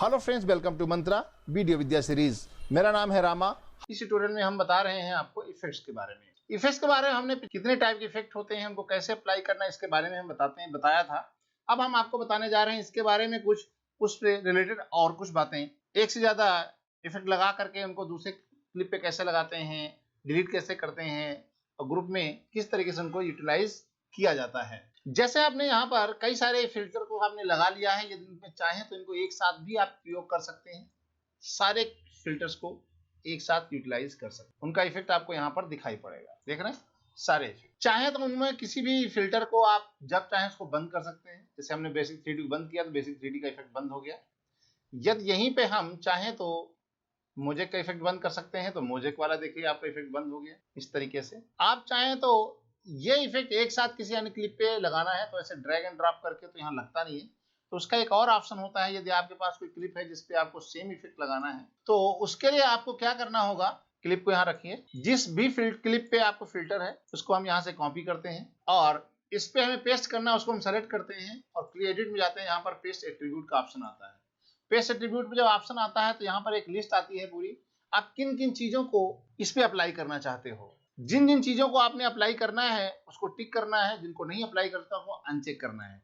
Hello friends, welcome to Mantra video Vidya series. मेरा नाम है रामा। इस ट्यूटोरियल में हम बता रहे हैं आपको इफेक्ट्स के बारे में। इफेक्ट्स के बारे में हमने कितने टाइप के इफेक्ट होते हैं, उनको कैसे अप्लाई करना है, इसके बारे में हम बताया था। अब हम आपको बताने जा रहे हैं इसके बारे में कुछ उससे रिलेटेड और कुछ बातें। एक से ज्यादा इफेक्ट लगा करके उनको दूसरे क्लिप पे कैसे लगाते हैं, डिलीट कैसे करते हैं और ग्रुप में किस तरीके से उनको यूटिलाइज किया जाता है। जैसे आपने यहाँ पर कई सारे फिल्टर को आपने लगा लिया है, यदि इनमें चाहें तो इनको एक साथ भी आप प्रयोग कर सकते हैं। सारे फिल्टर्स को एक साथ यूटिलाइज कर सकते हैं, उनका इफेक्ट आपको यहाँ पर दिखाई पड़ेगा। देख रहे हैं सारे इफेक्ट। चाहे तो उनमें किसी भी फिल्टर को आप जब चाहें उसको बंद कर सकते हैं। जैसे हमने बेसिक 3D को बंद किया तो बेसिक 3D का इफेक्ट बंद हो गया। यदि यहीं पे हम चाहें तो मोजेक का इफेक्ट बंद कर सकते हैं, तो मोजेक वाला देखिए आपका इफेक्ट बंद हो गया। इस तरीके से आप चाहें तो ये इफेक्ट एक साथ किसी अन्य क्लिप पे लगाना है तो ऐसे ड्रैग एंड ड्रॉप करके तो यहाँ लगता नहीं है। तो उसका एक और ऑप्शन होता है, यदि आपके पास कोई क्लिप है जिसपे आपको सेम इफेक्ट लगाना है तो उसके लिए आपको क्या करना होगा, क्लिप को यहाँ रखिए। जिस भी क्लिप पे आपको फिल्टर है उसको हम यहाँ से कॉपी करते हैं और इस पे हमें पेस्ट करना है, उसको हम सेलेक्ट करते हैं और एडिट में जाते हैं। यहाँ पर पेस्ट एट्रीब्यूट का ऑप्शन आता है। पेस्ट एट्रीब्यूट में जब ऑप्शन आता है तो यहाँ पर एक लिस्ट आती है पूरी, आप किन किन चीजों को इस पे अप्लाई करना चाहते हो। जिन जिन चीजों को आपने अप्लाई करना है उसको टिक करना है, जिनको नहीं अप्लाई करता वो अनचेक करना है।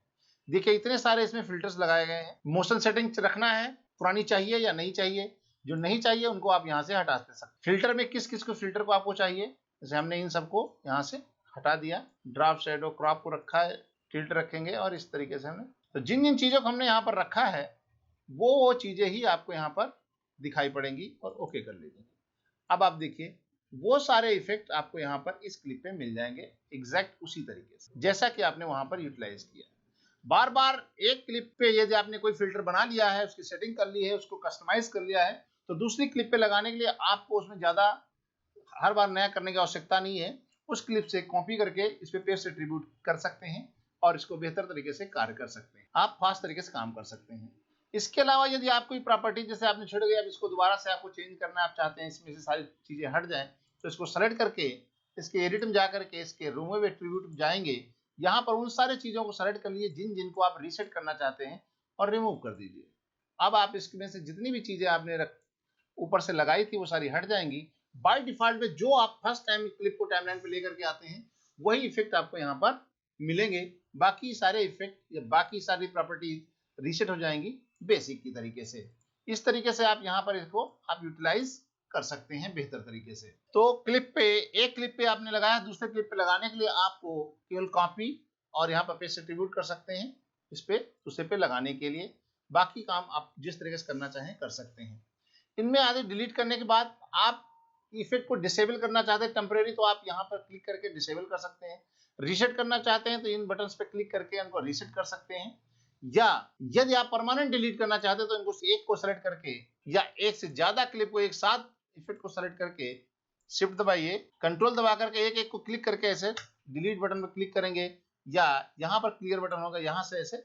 देखिए इतने सारे इसमें फिल्टर्स लगाए गए हैं। मोशन सेटिंग रखना है, पुरानी चाहिए या नहीं चाहिए। जो नहीं चाहिए उनको आप यहाँ से हटा सकते। फिल्टर में किस किस को फिल्टर को आपको चाहिए, जैसे हमने इन सबको यहाँ से हटा दिया। ड्राफ्ट, शैडो, क्रॉप को रखा है, टिल्ट रखेंगे और इस तरीके से हमने तो जिन जिन चीजों को हमने यहाँ पर रखा है वो चीजें ही आपको यहाँ पर दिखाई पड़ेंगी और ओके कर लीजिए। अब आप देखिए वो सारे इफेक्ट आपको यहाँ पर इस क्लिप पे मिल जाएंगे एग्जैक्ट उसी तरीके से जैसा कि आपने वहां पर यूटिलाइज किया। बार बार एक क्लिप पे यदि आपने कोई फिल्टर बना लिया है, उसकी सेटिंग कर ली है, उसको कस्टमाइज कर लिया है, तो दूसरी क्लिप पे लगाने के लिए आपको उसमें ज्यादा हर बार नया करने की आवश्यकता नहीं है। उस क्लिप से कॉपी करके इस पे पेस्ट एट्रीब्यूट कर सकते हैं और इसको बेहतर तरीके से कार्य कर सकते हैं। आप फास्ट तरीके से काम कर सकते हैं। इसके अलावा यदि आप कोई प्रॉपर्टी जैसे आपने छोड़ गया, अब इसको दोबारा से आपको चेंज करना आप चाहते हैं, इसमें से सारी चीजें हट जाएं, तो इसको सेलेक्ट करके इसके एडिट में जाकर के इसके रिमूव एट्रीब्यूट में जाएंगे। यहाँ पर उन सारी चीजों को सेलेक्ट कर लिए जिन जिनको आप रीसेट करना चाहते हैं और रिमूव कर दीजिए। अब आप इसमें से जितनी भी चीजें आपने ऊपर से लगाई थी वो सारी हट जाएंगी। बाय डिफॉल्ट में जो आप फर्स्ट टाइम क्लिप को टाइमलाइन पे लेकर के आते हैं वही इफेक्ट आपको यहाँ पर मिलेंगे। बाकी सारे इफेक्ट या बाकी सारी प्रॉपर्टी रीसेट हो जाएंगी बेसिक की तरीके से। इस तरीके से आप यहाँ पर इसको आप यूटिलाइज कर सकते हैं बेहतर तरीके से। तो क्लिप पे एक क्लिप पे आपने लगाया, दूसरे क्लिप पे लगाने के लिए आपको केवल कॉपी और यहाँ पर पेस्ट एट्रीब्यूट कर सकते हैं इस पे दूसरे पे लगाने के लिए। बाकी काम आप जिस तरीके से करना चाहें कर सकते हैं। इनमें आगे डिलीट करने के बाद आप इफेक्ट को डिसेबल करना चाहते हैं टेम्परेरी, तो आप यहाँ पर क्लिक करके डिसेबल कर सकते हैं। रीसेट करना चाहते हैं तो इन बटन्स पे क्लिक करके इनको रीसेट कर सकते हैं। या यदि आप परमानेंट डिलीट करना चाहते हैं तो इनको एक को सेलेक्ट करके या एक से ज्यादा क्लिप को एक साथ इफेक्ट को सेलेक्ट करके शिफ्ट दबाइए, कंट्रोल दबा करके एक एक को क्लिक करके ऐसे डिलीट बटन पर क्लिक करेंगे या यहाँ पर क्लियर बटन होगा, यहाँ से ऐसे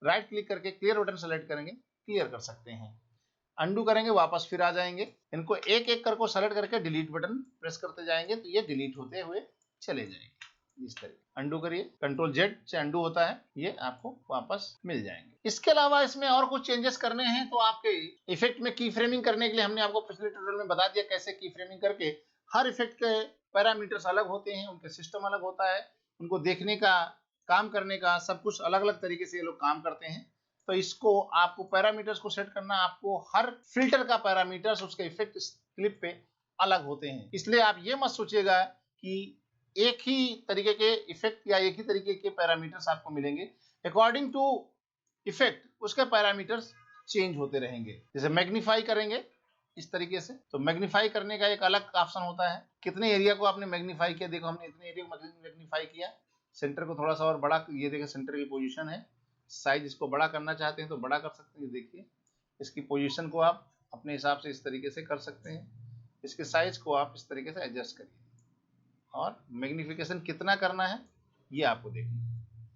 राइट क्लिक करके क्लियर बटन सेलेक्ट करेंगे, क्लियर कर सकते हैं। अंडू करेंगे, वापस फिर आ जाएंगे। इनको एक एक करके सेलेक्ट करके डिलीट बटन प्रेस करते जाएंगे तो ये डिलीट होते हुए चले जाएंगे। इस तरीके अंडू करिए, कंट्रोल जेड से अंडू होता है, ये आपको वापस मिल जाएंगे। इसके अलावा इसमें और कुछ चेंजेस करने हैं तो आपके इफेक्ट में की फ्रेमिंग करने के लिए हमने आपको पिछले ट्यूटोरियल में बता दिया कैसे की फ्रेमिंग करके। हर इफेक्ट के पैरामीटर्स अलग होते हैं, उनके सिस्टम अलग होता है, उनको देखने का, काम करने का सब कुछ अलग अलग तरीके से ये लोग काम करते हैं। तो इसको आपको पैरामीटर्स को सेट करना, आपको हर फिल्टर का पैरामीटर्स उसके इफेक्ट क्लिप पे अलग होते हैं। इसलिए आप ये मत सोचिएगा कि एक ही तरीके के इफेक्ट या एक ही तरीके के पैरामीटर्स आपको मिलेंगे। अकॉर्डिंग टू इफेक्ट उसके पैरामीटर्स चेंज होते रहेंगे। जैसे मैग्नीफाई करेंगे इस तरीके से, तो मैग्नीफाई करने का एक अलग ऑप्शन होता है, कितने एरिया को आपने मैग्नीफाई किया। देखो हमने इतने एरिया को मैग्नीफाई किया, सेंटर को थोड़ा सा और बड़ा, ये देखिए सेंटर की पोजीशन है। साइज इसको बड़ा करना चाहते हैं तो बड़ा कर सकते हैं। देखिए इसकी पोजीशन को आप अपने हिसाब से इस तरीके से कर सकते हैं। इसके साइज को आप इस तरीके से एडजस्ट करिए और मैग्निफिकेशन कितना करना है ये आपको देखिए।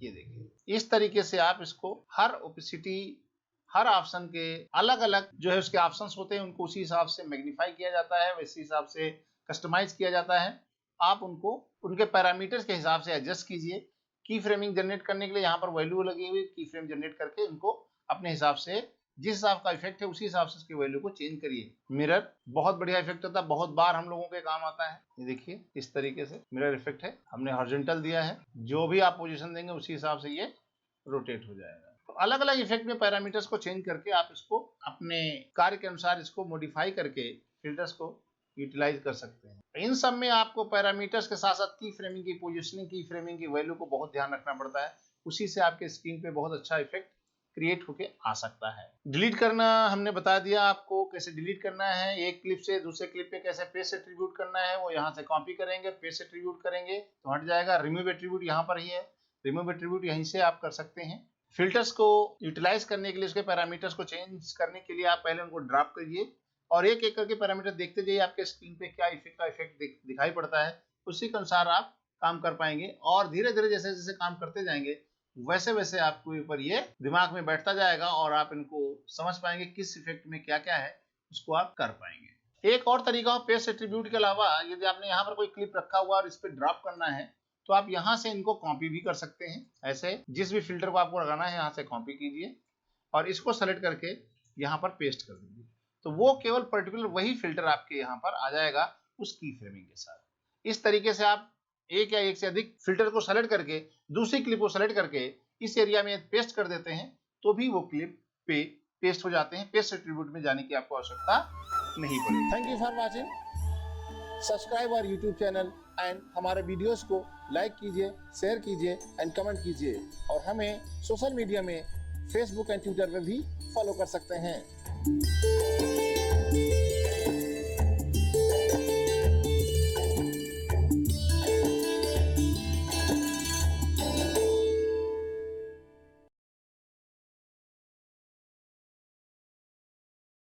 ये देखिए इस तरीके से आप इसको हर ओपेसिटी, हर ऑप्शन के अलग अलग जो है उसके ऑप्शंस होते हैं, उनको उसी हिसाब से मैग्नीफाई किया जाता है, वैसे हिसाब से कस्टमाइज किया जाता है। आप उनको उनके पैरामीटर्स के हिसाब से एडजस्ट कीजिए। की फ्रेमिंग जनरेट करने के लिए यहाँ पर वैल्यू लगी हुई, की फ्रेम जनरेट करके उनको अपने हिसाब से जिस हिसाब का इफेक्ट है उसी हिसाब से उसकी वैल्यू को चेंज करिए। मिरर बहुत बढ़िया इफेक्ट होता है, बहुत बार हम लोगों के काम आता है। ये देखिए इस तरीके से मिरर इफेक्ट है, हमने हॉरिजॉन्टल दिया है, जो भी आप पोजीशन देंगे उसी हिसाब से ये रोटेट हो जाएगा। तो अलग अलग इफेक्ट में पैरामीटर्स को चेंज करके आप इसको अपने कार्य के अनुसार इसको मॉडिफाई करके फिल्टर्स को यूटिलाइज कर सकते हैं। इन सब में आपको पैरामीटर्स के साथ साथ की फ्रेमिंग की पोजीशनिंग, की फ्रेमिंग की वैल्यू को बहुत ध्यान रखना पड़ता है, उसी से आपके स्क्रीन पे बहुत अच्छा इफेक्ट क्रिएट होके आ सकता है। डिलीट करना हमने बता दिया आपको, कैसे डिलीट करना है, एक क्लिप से दूसरे क्लिप पे कैसे पेस्ट एट्रीब्यूट करना है, वो यहाँ से कॉपी करेंगे, पेस्ट एट्रीब्यूट करेंगे तो हट जाएगा। रिमूव एट्रीब्यूट यहाँ पर ही है, रिमूव एट्रीब्यूट यहीं से आप कर सकते हैं। फिल्टर्स को यूटिलाइज करने के लिए, उसके पैरामीटर्स को चेंज करने के लिए आप पहले उनको ड्रॉप करिए और एक एक करके पैरामीटर देखते जाइए आपके स्क्रीन पे क्या इफेक्ट का इफेक्ट दिखाई पड़ता है, उसी के अनुसार आप काम कर पाएंगे। और धीरे धीरे जैसे जैसे काम करते जाएंगे वैसे वैसे आपके ऊपर ये दिमाग में बैठता जाएगा और आप इनको समझ पाएंगे किस इफेक्ट में क्या क्या है, उसको आप कर पाएंगे। एक और तरीका पेस्ट एट्रीब्यूट के अलावा, यदि आपने यहाँ पर कोई क्लिप रखा हुआ और इस पर ड्रॉप करना है तो आप यहाँ से इनको कॉपी भी कर सकते हैं। ऐसे जिस भी फिल्टर को आपको लगाना है यहाँ से कॉपी कीजिए और इसको सेलेक्ट करके यहाँ पर पेस्ट कर दीजिए, तो वो केवल पर्टिकुलर वही फिल्टर आपके यहाँ पर आ जाएगा उस की फ्रेमिंग के साथ। इस तरीके से आप एक या एक से अधिक फिल्टर को सेलेक्ट करके दूसरी क्लिप को सेलेक्ट करके इस एरिया में पेस्ट कर देते हैं तो भी वो क्लिप पे पेस्ट हो जाते हैं। पेस्ट एट्रीब्यूट में जाने की आपको आवश्यकता नहीं पड़ेगी। Thank you for watching. Subscribe our YouTube channel and हमारे वीडियोस को लाइक कीजिए, शेयर कीजिए एंड कमेंट कीजिए और हमें सोशल मीडिया में फेसबुक एंड ट्विटर पर भी फॉलो कर सकते हैं।